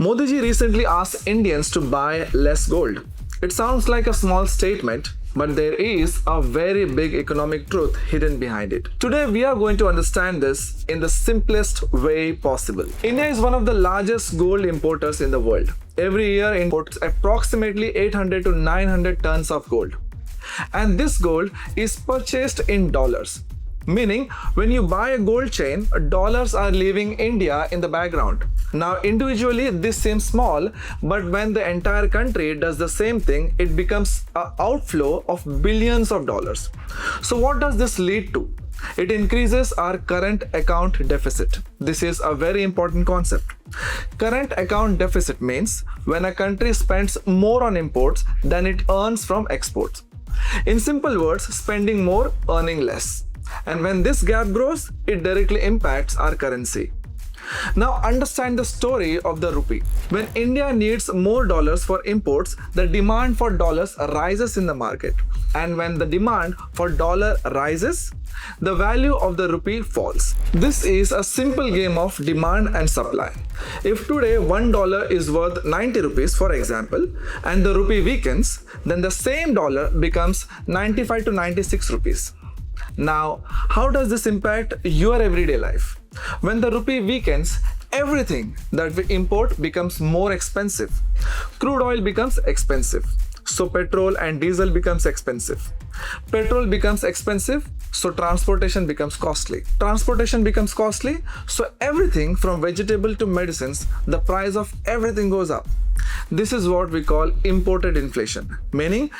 Modi ji recently asked Indians to buy less gold. It sounds like a small statement, but there is a very big economic truth hidden behind it. Today we are going to understand this in the simplest way possible. India is one of the largest gold importers in the world. Every year imports approximately 800 to 900 tons of gold. And this gold is purchased in dollars. Meaning, when you buy a gold chain, dollars are leaving India in the background. Now, individually, this seems small, but when the entire country does the same thing, it becomes an outflow of billions of dollars. So, what does this lead to? It increases our current account deficit. This is a very important concept. Current account deficit means when a country spends more on imports than it earns from exports. In simple words, spending more, earning less. And when this gap grows, it directly impacts our currency. Now understand the story of the rupee. When India needs more dollars for imports, the demand for dollars rises in the market. And when the demand for dollar rises, the value of the rupee falls. This is a simple game of demand and supply. If today $1 is worth 90 rupees, for example, and the rupee weakens, then the same dollar becomes 95 to 96 rupees. Now, how does this impact your everyday life? When the rupee weakens, everything that we import becomes more expensive. Crude oil becomes expensive, so petrol and diesel becomes expensive. Petrol becomes expensive, so transportation becomes costly. Transportation becomes costly, so everything from vegetable to medicines, the price of everything goes up. This is what we call imported inflation, meaning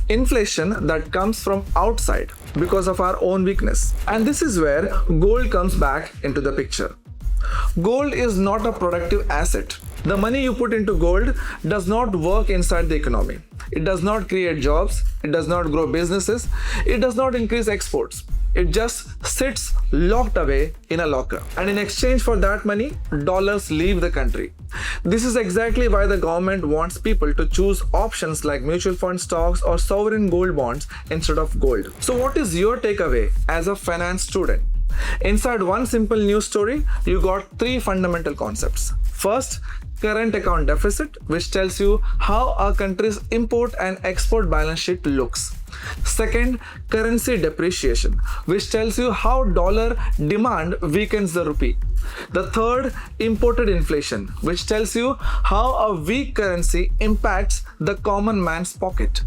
inflation that comes from outside because of our own weakness. And this is where gold comes back into the picture. Gold is not a productive asset. The money you put into gold does not work inside the economy. It does not create jobs. It does not grow businesses. It does not increase exports. It just sits locked away in a locker. And in exchange for that money, dollars leave the country. This is exactly why the government wants people to choose options like mutual fund stocks or sovereign gold bonds instead of gold. So what is your takeaway as a finance student? Inside one simple news story, you got three fundamental concepts. First, current account deficit, which tells you how a country's import and export balance sheet looks. Second, currency depreciation, which tells you how dollar demand weakens the rupee. The third, imported inflation, which tells you how a weak currency impacts the common man's pocket.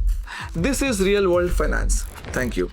This is real world finance. Thank you.